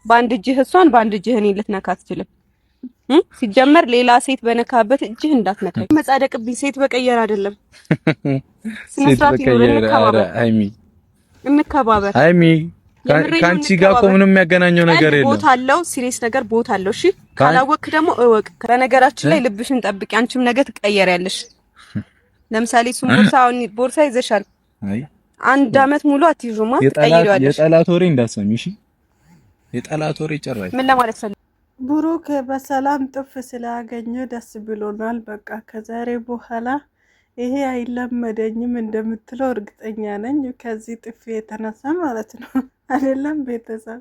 በአንድ እጅህ እሷን በአንድ እጅህ እኔን ልትነካ አትችልም። ሲጀመር ሌላ ሴት በነካበት እጅህ እንዳትነካኝ። መጻደቅብኝ ሴት በቀየር አይደለም። ሴት በቀየር ሃይሚ እንከባበር። ሃይሚ ካንቺ ጋር እኮ ምንም የሚያገናኘው ነገር የለም። ቦታ አለው፣ ሲሪየስ ነገር ቦታ አለው። እሺ ካላወቅክ ደግሞ እወቅ። በነገራችን ላይ ልብሽን ጠብቂ፣ አንቺም ነገ ትቀየሪያለሽ። ለምሳሌ እሱም ቦርሳ ይዘሻል። አይ አንድ አመት ሙሉ አትይዙማ፣ ትቀይሪዋለሽ። የጠላት ወሬ እንዳትሰሚ እሺ። የጠላት ወሬ ጨራሽ ምን ለማለት ፈልግ ብሩክ በሰላም ጥፍ ስላገኘው ደስ ብሎናል። በቃ ከዛሬ በኋላ ይሄ አይለመደኝም እንደምትለው እርግጠኛ ነኝ። ከዚህ ጥፍ የተነሳ ማለት ነው አይደለም። ቤተሰብ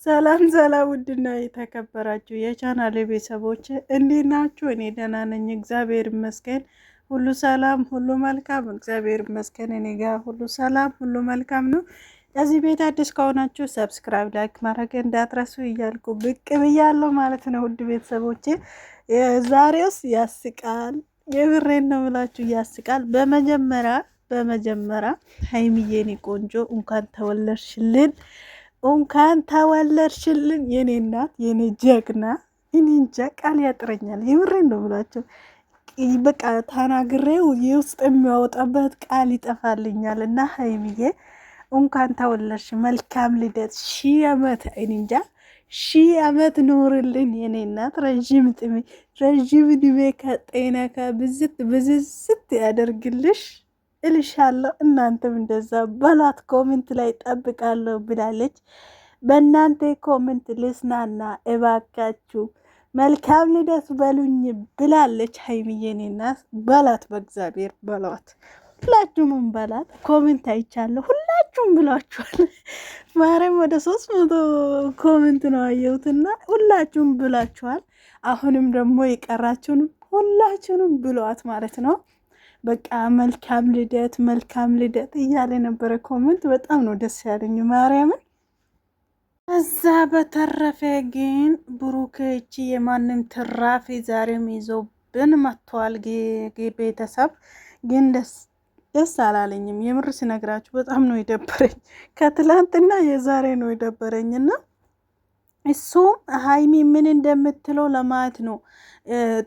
ሰላም ሰላም፣ ውድና የተከበራችሁ የቻናሌ ቤተሰቦች እንዴት ናችሁ? እኔ ደህና ነኝ፣ እግዚአብሔር ይመስገን። ሁሉ ሰላም፣ ሁሉ መልካም፣ እግዚአብሔር ይመስገን። እኔ ጋር ሁሉ ሰላም፣ ሁሉ መልካም ነው። እዚህ ቤት አዲስ ከሆናችሁ ሰብስክራይብ፣ ላይክ ማድረግ እንዳትረሱ እያልኩ ብቅ ብያለሁ ማለት ነው። ውድ ቤተሰቦቼ ዛሬውስ ያስቃል፣ የብሬን ነው ብላችሁ ያስቃል። በመጀመሪያ ሃይሚዬ ቆንጆ እንኳን ተወለድሽልን፣ እንኳን ተወለድሽልን የኔ እናት፣ የኔ ጀግና። እኔ እንጃ ቃል ያጥረኛል፣ የብሬን ነው ብላችሁ በቃ ተናግሬው የውስጥ የሚያወጣበት ቃል ይጠፋልኛል። እና ሃይሚዬ እንኳን ተወለድሽ፣ መልካም ልደት፣ ሺህ ዓመት እንጃ ሺህ ዓመት ኖርልን የኔ እናት። ረዥም ዕድሜ ከጤና ብዝዝት ያደርግልሽ እልሻለሁ። እናንተም እንደዛ በላት። ኮሜንት ላይ ጠብቃለሁ ብላለች። በእናንተ ኮሜንት ልስናና እባካችሁ መልካም ልደት በሉኝ ብላለች ሃይሚዬ። የኔ እናት በላት፣ በእግዚአብሔር በላት። ሁላችሁም በላት። ኮሜንት አይቻለሁ፣ ሁላችሁም ብሏችኋል። ማርያም ወደ 300 ኮሜንት ነው አየሁትና ሁላችሁም ብላችኋል። አሁንም ደግሞ የቀራችሁን ሁላችሁንም ብሏት ማለት ነው። በቃ መልካም ልደት መልካም ልደት እያለ ነበረ ኮሜንት። በጣም ነው ደስ ያለኝ ማርያምን። እዛ በተረፈ ግን ብሩክ እቺ የማንም ትራፊ ዛሬም ይዞብን መጥቷል። ቤተሰብ ግን ደስ አላለኝም። የምር ሲነግራችሁ በጣም ነው የደበረኝ። ከትላንትና የዛሬ ነው የደበረኝና እሱም ሃይሚ ምን እንደምትለው ለማየት ነው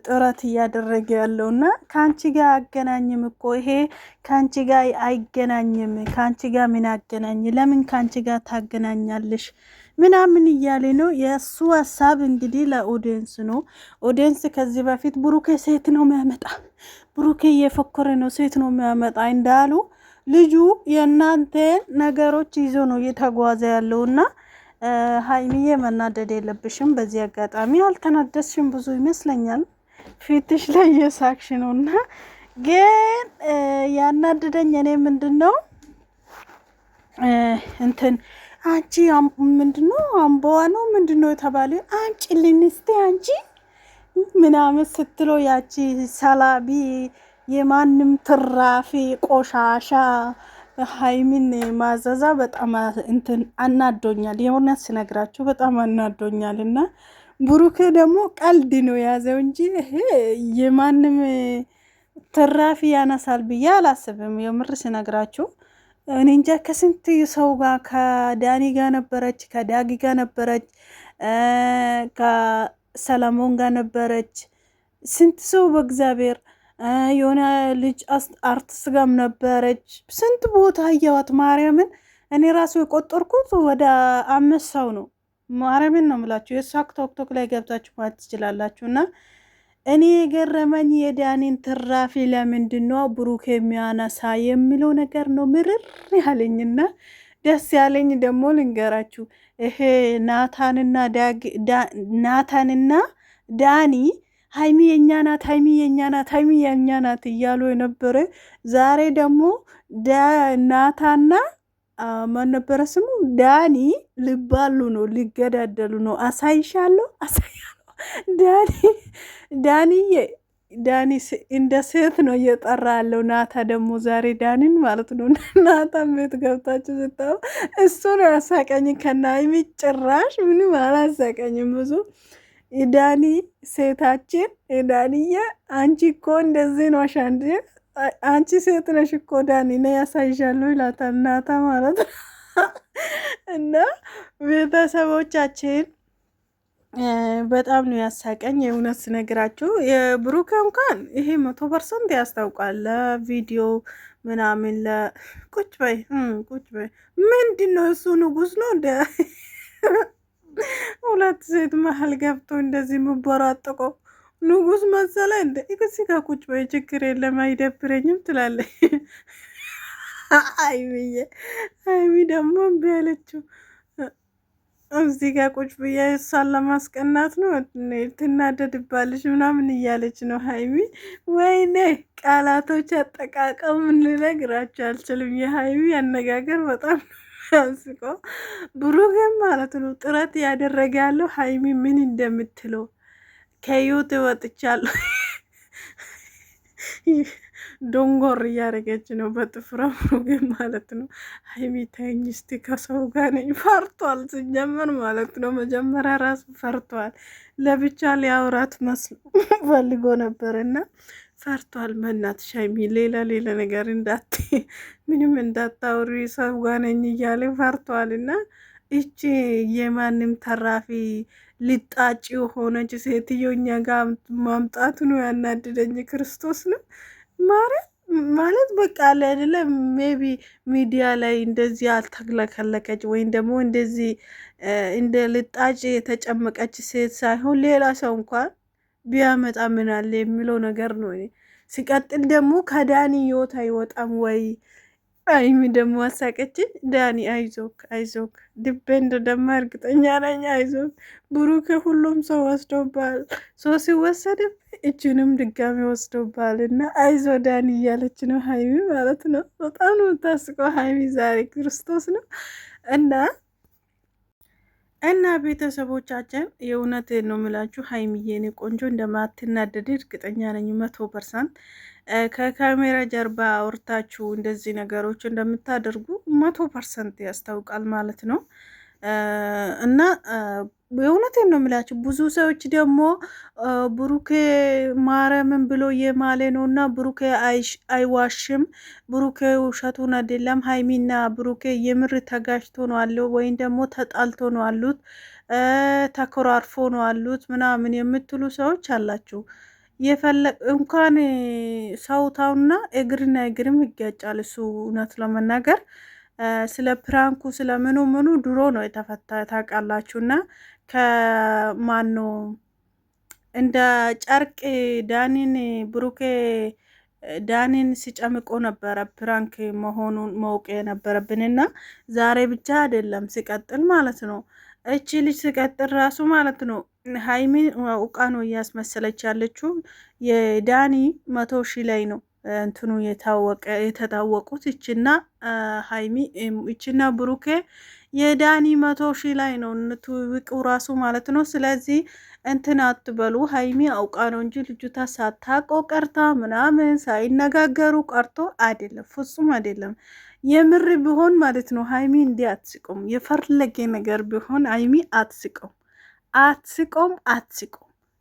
ጥረት እያደረገ ያለውና ከአንቺ ጋር አገናኝም እኮ ይሄ ከአንቺ ጋር አይገናኝም። ከአንቺ ጋር ምን አገናኝ? ለምን ከአንቺ ጋር ታገናኛለሽ? ምናምን እያለ ነው። የእሱ ሀሳብ እንግዲህ ለኦዲየንስ ነው። ኦዲየንስ ከዚህ በፊት ብሩኬ ሴት ነው የሚያመጣ፣ ብሩኬ እየፎከረ ነው ሴት ነው የሚያመጣ እንዳሉ ልጁ የእናንተ ነገሮች ይዞ ነው እየተጓዘ ያለውና ሃይሚዬ መናደድ የለብሽም። በዚህ አጋጣሚ አልተናደስሽም ብዙ ይመስለኛል፣ ፊትሽ ላይ የሳክሽ ነውና። ግን ያናደደኝ እኔ ምንድነው እንትን አንቺ ምንድነው አምቦዋ ነው ምንድነው የተባለ አንቺልኝ እስቲ አንቺ ምናምን ስትለው ያቺ ሰላቢ የማንም ትራፊ ቆሻሻ ሃይሚን ማዘዛ በጣም እንትን አናዶኛል። የሆነ ስነግራችሁ በጣም አናዶኛል። እና ብሩክ ደግሞ ቀልድ ነው የያዘው እንጂ የማንም ትራፊ ያነሳል ብዬ አላስብም። የምር ስነግራችሁ እኔ እንጃ። ከስንት ሰው ጋር ከዳኒ ጋር ነበረች፣ ከዳጊ ጋር ነበረች፣ ከሰለሞን ጋር ነበረች። ስንት ሰው በእግዚአብሔር የሆነ ልጅ አርቲስት ጋም ነበረች። ስንት ቦታ አየዋት ማርያምን። እኔ ራሱ የቆጠርኩት ወደ 5 ሰው ነው። ማርያምን ነው የምላችሁ። የእሷ ቶክቶክ ላይ ገብታችሁ ማለት ትችላላችሁ። እና እኔ የገረመኝ የዳኒን ትራፊ ለምንድን ነው ብሩክ የሚያነሳ የሚለው ነገር ነው ምርር ያለኝና ደስ ያለኝ ደግሞ ልንገራችሁ። ይሄ ናታንና ዳኒ ሃይሚ የኛ ናት፣ ሃይሚ የኛ ናት፣ ሃይሚ የኛ ናት እያሉ የነበረ ዛሬ ደግሞ ናታና ማን ነበረ ስሙ ዳኒ ሊባሉ ነው፣ ሊገዳደሉ ነው። አሳይሻለሁ ዳኒ እንደ ሴት ነው እየጠራ ያለው። ናታ ደግሞ ዛሬ ዳኒን ማለት ነው። ናታ ቤት ገብታችሁ ስታው እሱ ነው ያሳቀኝ። ከና ሃይሚ ጭራሽ ምንም አላሳቀኝም ብዙ። ዳኒ ሴታችን ዳኒዬ አንቺ እኮ እንደዚህ ነው አንቺ ሴት ነሽ እኮ ዳኒ ነው ያሳይሻለሁ ይላታል ናታ ማለት ነው። እና ቤተሰቦቻችን በጣም ነው ያሳቀኝ የእውነት ስነግራችሁ። የብሩክ እንኳን ይሄ 100% ያስታውቃል። ለቪዲዮ ምናምን ቁጭ በይ ቁጭ በይ ምንድን ነው እሱ ንጉስ ነው እንደ ሁለት ሴት መሀል ገብቶ እንደዚህ ምቦራጠቆ ንጉስ መሰለ እንደ እዚህ ጋር ቁጭ በይ ችግር የለም አይደብረኝም ትላለች። አይሚ ደግሞ እምቢ አለችው። እዚህ ጋር ቁጭ ብያ እሷን ለማስቀናት ነው ትናደድባለች ምናምን እያለች ነው ሀይሚ። ወይኔ ቃላቶች አጠቃቀም ልነግራቸው አልችልም። የሀይሚ አነጋገር በጣም ያስቆ። ብሩክም ማለት ነው ጥረት ያደረገ ያለው ሀይሚ ምን እንደምትለው ከዩት ወጥቻለሁ ዶንጎር እያደረገች ነው በጥፍሯ ግን ማለት ነው። ሀይሚ ተይኝ እስቲ ከሰው ጋር ነኝ። ፈርቷል ሲጀመር ማለት ነው። መጀመሪያ ራሱ ፈርቷል። ለብቻ ሊያውራት መስሎ ፈልጎ ነበር እና ፈርቷል። በእናትሽ ሀይሚ ሌላ ነገር ምንም እንዳታውሪ ሰው ጋር ነኝ እያለ ፈርቷል። እና እቺ የማንም ተራፊ ልጣጭ የሆነች ሴትዮ እኛ ጋር ማምጣቱ ነው ያናድደኝ። ክርስቶስ ነው ማለት በቃ አለ አይደለ? ሜቢ ሚዲያ ላይ እንደዚህ አልተክለከለከች ወይም ደግሞ እንደዚህ እንደ ልጣጭ የተጨመቀች ሴት ሳይሆን ሌላ ሰው እንኳን ቢያመጣ ምን አለ የሚለው ነገር ነው። ሲቀጥል ደግሞ ከዳኒ ህይወት አይወጣም ወይ? አይሚ ደግሞ አሳቀችን። ዳኒ አይዞክ ድቤ እንደደማ እርግጠኛ ነኝ። አይዞክ ብሩክ ሁሉም ሰው ወስዶባል። ሰው ሲወሰድም እችንም ድጋሚ ወስዶባል እና አይዞ ዳኒ እያለች ነው ሀይሚ ማለት ነው። በጣም ነው የምታስቀው ሀይሚ ዛሬ ክርስቶስ ነው እና ቤተሰቦቻችን የእውነት ነው የምላችሁ ሀይሚዬ እኔ ቆንጆ እንደማትናደድ እርግጠኛ ነኝ 100%። ከካሜራ ጀርባ አውርታችሁ እንደዚህ ነገሮች እንደምታደርጉ 100% ያስታውቃል ማለት ነው። እና የእውነቴን ነው የምላችሁ። ብዙ ሰዎች ደግሞ ብሩኬ ማረምን ብሎ የማለ ነው እና ብሩኬ አይዋሽም፣ ብሩኬ ውሸቱን አይደለም፣ ሀይሚና ብሩኬ የምር ተጋጅቶ ነው አለው ወይም ደግሞ ተጣልቶ ነው አሉት፣ ተኮራርፎ ነው አሉት ምናምን የምትሉ ሰዎች አላችሁ። እንኳን ሰውታውና እግርና እግርም ይጋጫል። እሱ እውነት ለመናገር ስለ ፕራንኩ ስለ ምኑ ድሮ ነው የተፈታ ታውቃላችሁ። እና ከማኖ እንደ ጨርቅ ብሩኬ ዳኒን ሲጨምቆ ነበረ ፕራንክ መሆኑን ማወቅ የነበረብንና ዛሬ ብቻ አይደለም ሲቀጥል ማለት ነው። እቺ ልጅ ሲቀጥል ራሱ ማለት ነው ሀይሚ አውቃ ነው እያስመሰለች ያለችው። የዳኒ 100,000 ላይ ነው እንትኑ የተታወቁት እችና ሀይሚ እችና ብሩኬ የዳኒ 100,000 ላይ ነው እንትውቁ ራሱ ማለት ነው። ስለዚህ እንትን አትበሉ። ሀይሚ አውቃ ነው እንጂ ልጅቷ ሳታውቀው ቀርታ ምናምን ሳይነጋገሩ ቀርቶ አይደለም፣ ፍጹም አይደለም። የምር ቢሆን ማለት ነው ሀይሚ እንዲህ አትስቆም። የፈለገ ነገር ቢሆን ሀይሚ አትስቆም።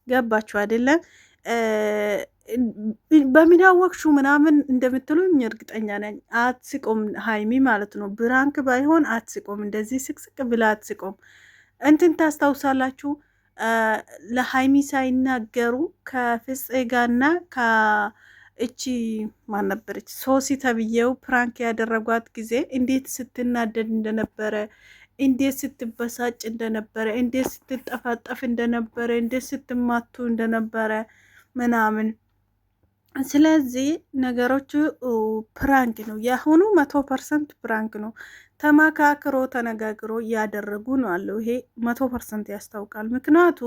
ገባችሁ አይደለም? በሚናወቅሹ ምናምን እንደምትሉኝ እርግጠኛ ነኝ። አትስቆም ሀይሚ ማለት ነው። ብራንክ ባይሆን አትስቆም። እንደዚህ ስቅስቅ ብላ አትስቆም። እንትን ታስታውሳላችሁ ለሀይሚ ሳይናገሩ ከፍፄ ጋርና እቺ ማን ነበረች ሶሲ ተብዬው ፕራንክ ያደረጓት ጊዜ እንዴት ስትናደድ እንደነበረ፣ እንዴት ስትበሳጭ እንደነበረ፣ እንዴት ስትጠፋጠፍ እንደነበረ፣ እንዴት ስትማቱ እንደነበረ ምናምን። ስለዚህ ነገሮቹ ፕራንክ ነው። የአሁኑ 100% ፕራንክ ነው። ተመካክሮ ተነጋግሮ እያደረጉ ነው አለው። ይሄ 100% ያስታውቃል። ምክንያቱ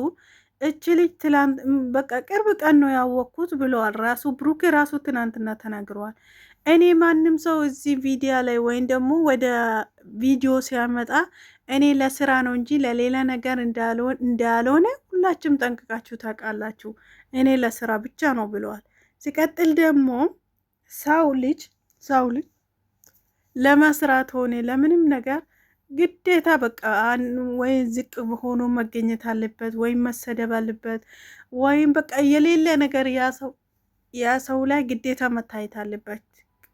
እች ልጅ ትላንት በቃ ቅርብ ቀን ነው ያወቅኩት ብለዋል። ራሱ ብሩኬ ራሱ ትናንትና ተናግረዋል። እኔ ማንም ሰው እዚህ ቪዲዮ ላይ ወይም ደግሞ ወደ ቪዲዮ ሲያመጣ እኔ ለስራ ነው እንጂ ለሌላ ነገር እንዳልሆነ ሁላችሁም ጠንቅቃችሁ ታውቃላችሁ። እኔ ለስራ ብቻ ነው ብለዋል። ሲቀጥል ደግሞ ሰው ልጅ ለመስራት ሆነ ለምንም ነገር ግዴታ በቃ ወይ ዝቅ ሆኖ መገኘት አለበት፣ ወይም መሰደብ አለበት፣ ወይም በቃ የሌለ ነገር ያ ሰው ላይ ግዴታ መታየት አለበት።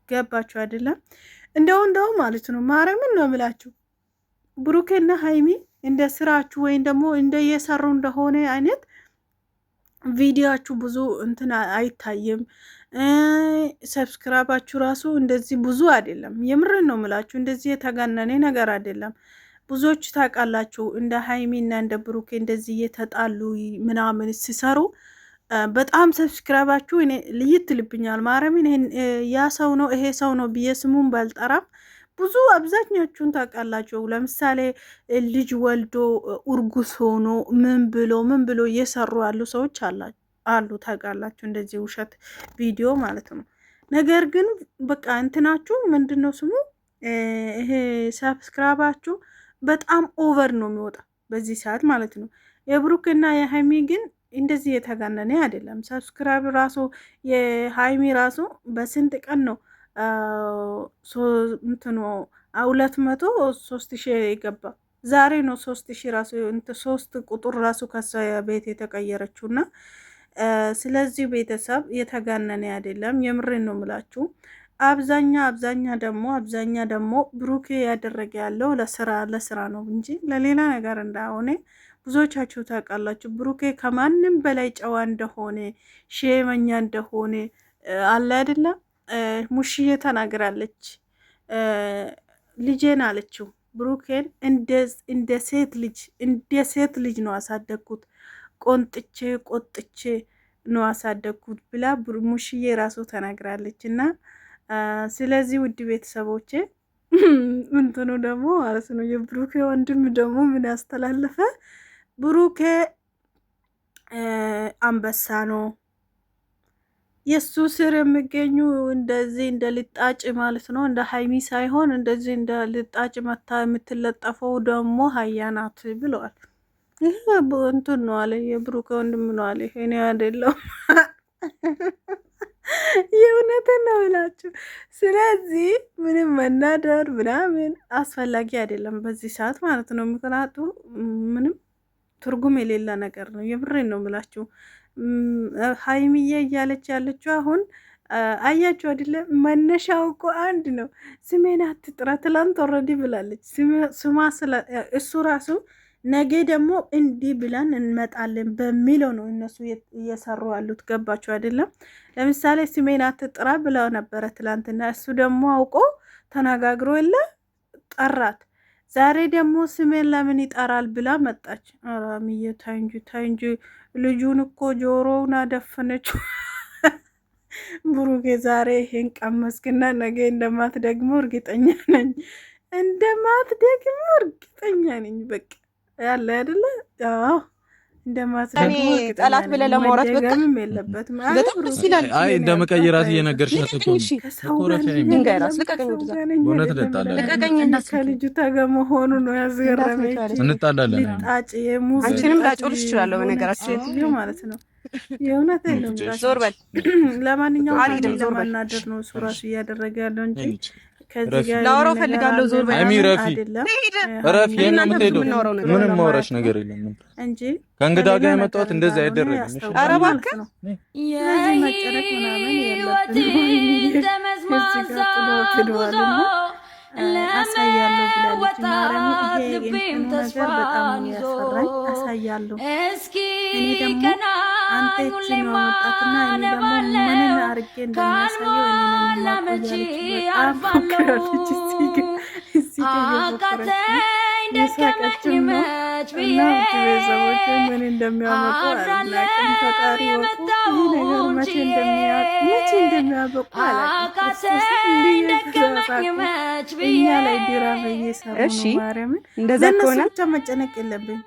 ገባችሁ አይደለም? እንደው ማለት ነው ማርያምን ነው የምላችሁ። ብሩኬና ሀይሚ እንደ ስራችሁ ወይም ደግሞ እንደ እየሰሩ እንደሆነ አይነት ቪዲዮአችሁ ብዙ እንትን አይታይም። ሰብስክራይባችሁ ራሱ እንደዚህ ብዙ አይደለም። የምርን ነው ምላችሁ፣ እንደዚህ የተጋነነ ነገር አይደለም። ብዙዎች ታውቃላችሁ እንደ ሀይሚና እንደ ብሩኬ እንደዚህ እየተጣሉ ምናምን ሲሰሩ በጣም ሰብስክራይባችሁ እኔ ልይት ልብኛል። ማርያምን ያ ሰው ነው ይሄ ሰው ነው ብዬ ስሙን ባልጠራም ብዙ አብዛኛችሁን ታውቃላችሁ። ለምሳሌ ልጅ ወልዶ እርጉዝ ሆኖ ምን ብሎ እየሰሩ ያሉ ሰዎች አሉ ታውቃላችሁ። እንደዚህ ውሸት ቪዲዮ ማለት ነው። ነገር ግን በቃ እንትናችሁ ምንድነው ስሙ ይሄ ሰብስክራይባችሁ በጣም ኦቨር ነው የሚወጣ በዚህ ሰዓት ማለት ነው። የብሩክና የሃይሚ ግን እንደዚህ የተጋነነ አይደለም። ሰብስክራይብ ራሱ የሃይሚ ራሱ በስንት ቀን ነው እንትኑ 203,000 የገባ ዛሬ ነው 3,000 ራሱ 3 ቁጥር ራሱ ከሳ ቤት የተቀየረችውና ስለዚህ ቤተሰብ የተጋነነ አይደለም። የምሬን ነው ምላችሁ። አብዛኛ ደግሞ ብሩኬ ያደረገ ያለው ለስራ ነው እንጂ ለሌላ ነገር እንዳሆነ ብዙዎቻችሁ ታውቃላችሁ። ብሩኬ ከማንም በላይ ጨዋ እንደሆነ ሼመኛ እንደሆነ አለ አይደለም። ሙሽዬ ተናግራለች። ልጄን አለችው ብሩኬን እንደ ሴት ልጅ ነው አሳደግኩት፣ ቆጥቼ ነው አሳደግኩት ብላ ሙሽዬ ራሱ ተናግራለች። እና ስለዚህ ውድ ቤተሰቦቼ እንትኑ ደግሞ ማለት ነው የብሩኬ ወንድም ደግሞ ምን ያስተላለፈ ብሩኬ አንበሳ ነው የሱ ስር የሚገኙ እንደዚህ እንደ ልጣጭ ማለት ነው እንደ ሀይሚ ሳይሆን እንደዚህ እንደ ልጣጭ መታ የምትለጠፈው ደግሞ ሀያ ናት ብለዋል። ይህ እንትን ነው አለ የብሩኬ ወንድም ነው አለ። እኔ አይደለም የእውነትን ነው ብላችሁ። ስለዚህ ምንም መናደር ምናምን አስፈላጊ አይደለም በዚህ ሰዓት ማለት ነው። ምክንያቱ ምንም ትርጉም የሌላ ነገር ነው። የብሬን ነው ብላችሁ። ሀይሚዬ እያለች ያለችው አሁን አያችሁ አይደለም? መነሻው እኮ አንድ ነው። ስሜን አትጥራ ትላንት ኦልሬዲ ብላለች። ስማ እሱ ራሱ ነገ ደግሞ እንዲህ ብለን እንመጣለን በሚለው ነው እነሱ እየሰሩ ያሉት። ገባችሁ አይደለም? ለምሳሌ ስሜን አትጥራ ብለው ነበረ ትላንትና። እሱ ደግሞ አውቆ ተነጋግሮ የለ ጠራት። ዛሬ ደግሞ ስሜን ለምን ይጠራል ብላ መጣች። አራሚዬ ታይ እንጂ ልጁን እኮ ጆሮውን አደፈነችው። ብሩኬ ዛሬ ይሄን ቀመስክና ነገ እንደማትደግሞ እርግጠኛ ነኝ። በቃ ያለ አይደለ? አዎ እንደማትደግሞ ጠላት ብለህ ለማውራት በቃ የለበትም። በጣም ደስ ይላል። አይ እንደመቀየራት እየነገርሻት እኮ ከልጁ ጋር መሆኑ ነው ያስገረመኝ። እንጣላለን። አንቺንም ላጮልሽ እችላለሁ በነገራችን ማለት ነው። የእውነት ነው። ዞር በል። ለማንኛውም ለማናደር ነው እሱ ራሱ እያደረገ ያለው እንጂ ከዚህ ጋር ላወራው ፈልጋለሁ። ዞር በል። አሚ ረፊ ምንም ማውራሽ ነገር የለም እንጂ ከእንግዳ ጋር የመጣሁት እንደዚህ አይደረግም። ኧረ እባክህ መጨረቅ ምናምን የለብንም። አሳያለሁ ብላለች ማርያም። ይሄ ነገር በጣም ያስፈራኝ። አሳያለሁ እኔ ደግሞ አንተ እቺ ነው ወጣትና እኔ ደግሞ ምን አርጌ እንደማሳየው እኔ ነኝ ማቆያለች። ምን እንደሚያመጡ አላውቅም። ፈጣሪ ወቁ። ይህ ነገር መቼ እንደሚያበቁ አላውቅም። እኛ ላይ ድራማ እየሰሩ ነው። ማርያምን እንደዛ ከሆነ ብቻ መጨነቅ የለብን።